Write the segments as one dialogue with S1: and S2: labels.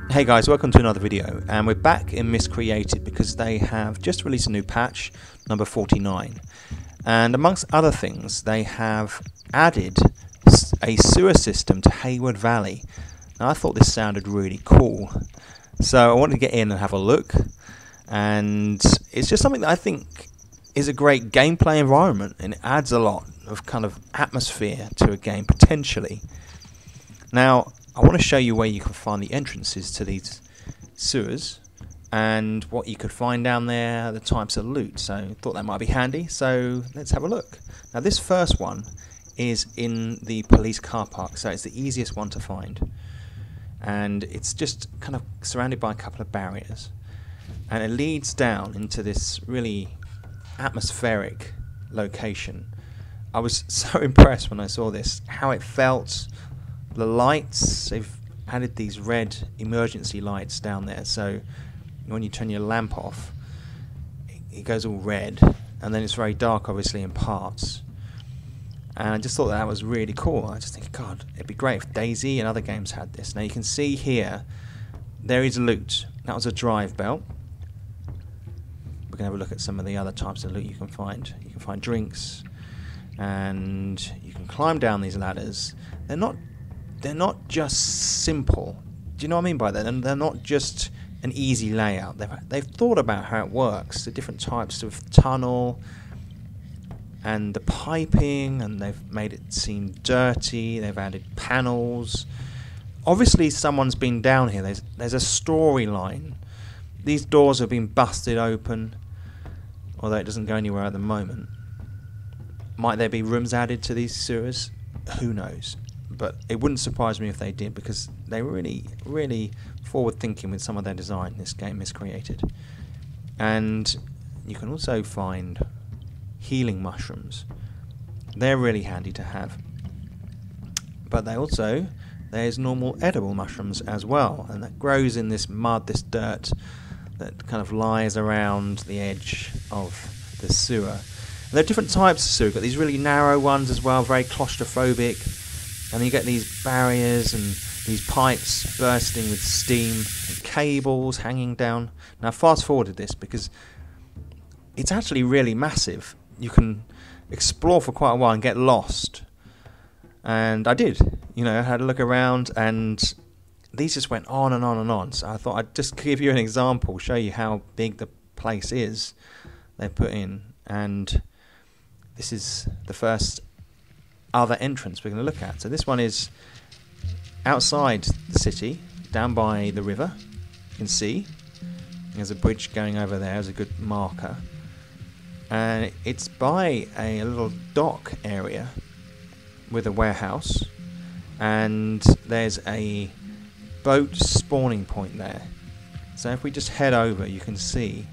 S1: Hey guys, welcome to another video, and we're back in Miscreated because they have just released a new patch, number 49, and amongst other things they have added a sewer system to Hayward Valley. Now I thought this sounded really cool, so I wanted to get in and have a look, and it's just something that I think is a great gameplay environment, and it adds a lot of kind of atmosphere to a game potentially. Now I want to show you where you can find the entrances to these sewers and what you could find down there, the types of loot. So I thought that might be handy, so let's have a look. Now this first one is in the police car park, so it's the easiest one to find. And it's just kind of surrounded by a couple of barriers. And it leads down into this really atmospheric location. I was so impressed when I saw this, how it felt. The lights, they've added these red emergency lights down there, so when you turn your lamp off it goes all red, and then it's very dark obviously in parts. And I just thought that was really cool. I just think, God, it'd be great if DayZ and other games had this. Now you can see here there is loot. That was a drive belt. We're going to have a look at some of the other types of loot you can find. You can find drinks, and you can climb down these ladders. They're not just simple. Do you know what I mean by that? And they're not just an easy layout. They've thought about how it works, the different types of tunnel and the piping, and they've made it seem dirty. They've added panels. Obviously someone's been down here. There's a storyline. These doors have been busted open, although it doesn't go anywhere at the moment. Might there be rooms added to these sewers? Who knows? But it wouldn't surprise me if they did, because they're really forward thinking with some of their design in this game, Miscreated. And you can also find healing mushrooms. They're really handy to have. But there's normal edible mushrooms as well, and that grows in this mud, this dirt that kind of lies around the edge of the sewer. And there are different types of sewer. You've got these really narrow ones as well, very claustrophobic. And you get these barriers and these pipes bursting with steam and cables hanging down. Now fast forwarded this because it's actually really massive. You can explore for quite a while and get lost. And I did. I had a look around, and these just went on and on and on. So I thought I'd just give you an example, show you how big the place is they put in. And this is the first other entrance we're going to look at. So this one is outside the city, down by the river. You can see there's a bridge going over there as a good marker, and it's by a little dock area with a warehouse, and there's a boat spawning point there. So if we just head over, you can see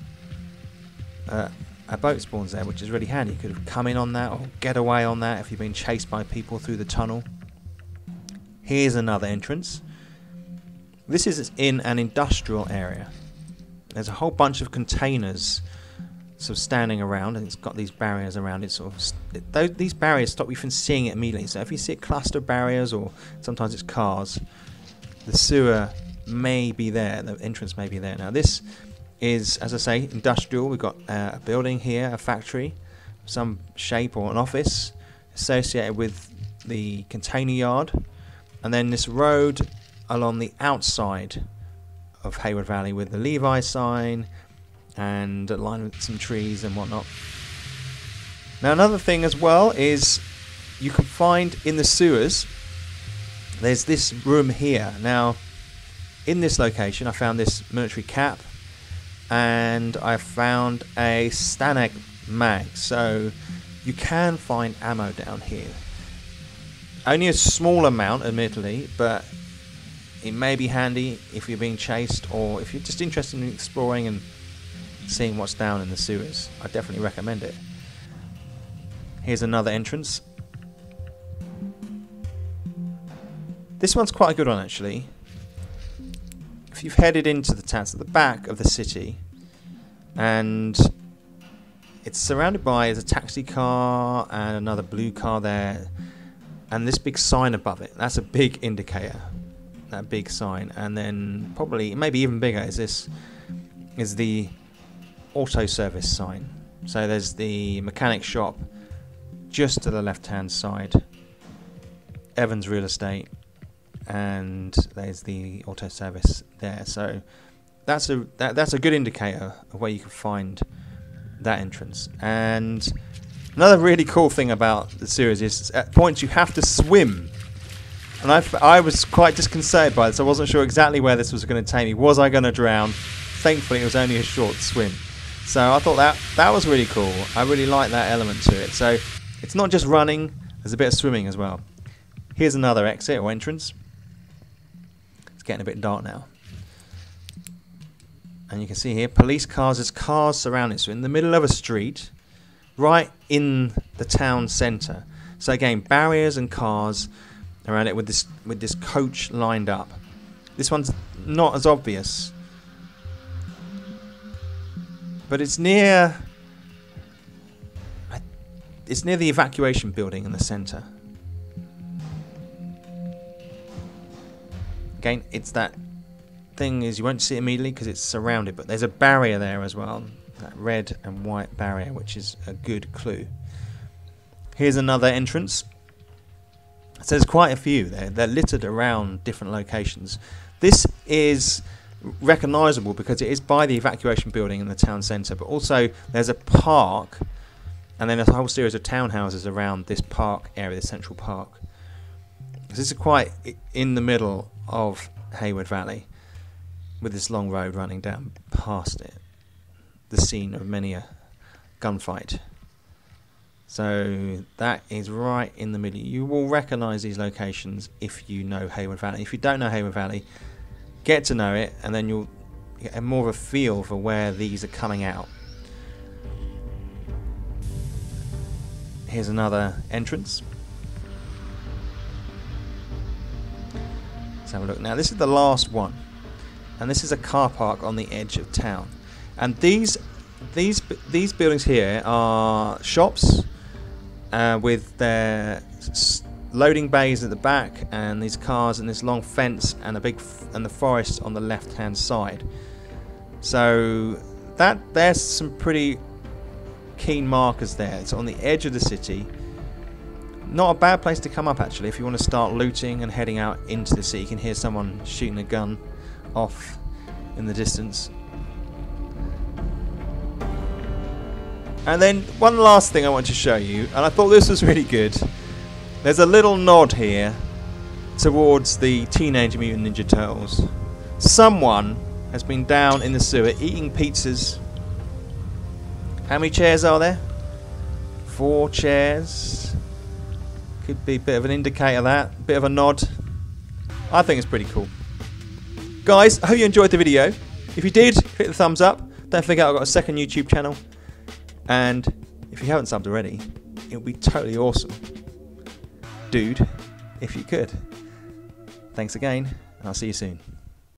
S1: a boat spawns there, which is really handy. You could have come in on that or get away on that if you've been chased by people through the tunnel. Here's another entrance. This is in an industrial area. There's a whole bunch of containers sort of standing around, and it's got these barriers around it. These barriers stop you from seeing it immediately. So if you see a cluster of barriers, or sometimes it's cars, the sewer may be there, the entrance may be there. Now this is, as I say, industrial. We've got a building here, a factory of some shape, or an office associated with the container yard, and then this road along the outside of Hayward Valley with the Levi sign and a line with some trees and whatnot. Now another thing as well is you can find in the sewers, there's this room here. Now in this location I found this military cap, and I found a Stanag mag, so you can find ammo down here. Only a small amount, admittedly, but it may be handy if you're being chased, or if you're just interested in exploring and seeing what's down in the sewers. I definitely recommend it. Here's another entrance. This one's quite a good one actually. If you've headed into the town, it's at the back of the city, and it's surrounded by a taxi car and another blue car there, and this big sign above it, that's a big indicator. that big sign, and then probably maybe even bigger is the auto service sign. So there's the mechanic shop just to the left hand side, Evans Real Estate, and there's the auto service there. So that's a good indicator of where you can find that entrance. And another really cool thing about the series is at points you have to swim. And I was quite disconcerted by this. I wasn't sure exactly where this was going to take me. Was I going to drown? Thankfully, it was only a short swim. So I thought that was really cool. I really like that element to it. So it's not just running, there's a bit of swimming as well. Here's another exit or entrance. It's getting a bit dark now. And you can see here, police cars, there's cars surrounding it. So in the middle of a street, right in the town centre. So again, barriers and cars around it with this coach lined up. This one's not as obvious, but it's near the evacuation building in the centre. Again, it's that thing is you won't see it immediately because it's surrounded, but there's a barrier there as well, that red and white barrier, which is a good clue. Here's another entrance. So there's quite a few there. They're littered around different locations. This is recognisable because it is by the evacuation building in the town centre, but also there's a park and then a whole series of townhouses around this park area, the central park. This is quite in the middle of Hayward Valley with this long road running down past it, the scene of many a gunfight. So that is right in the middle. You will recognise these locations if you know Hayward Valley. If you don't know Hayward Valley, get to know it, and then you'll get more of a feel for where these are coming out. Here's another entrance. Let's have a look. Now this is the last one, and this is a car park on the edge of town. And these buildings here are shops with their loading bays at the back, and these cars and this long fence and the forest on the left-hand side. So there's some pretty keen markers there. It's on the edge of the city. Not a bad place to come up actually if you want to start looting and heading out into the city. You can hear someone shooting a gun off in the distance. And then one last thing I want to show you, and I thought this was really good. There's a little nod here towards the Teenage Mutant Ninja Turtles. Someone has been down in the sewer eating pizzas. How many chairs are there? 4 chairs. Could be a bit of an indicator of that. Bit of a nod. I think it's pretty cool. Guys, I hope you enjoyed the video. If you did, hit the thumbs up. Don't forget I've got a second YouTube channel. And if you haven't subbed already, it would be totally awesome, dude, if you could. Thanks again, and I'll see you soon.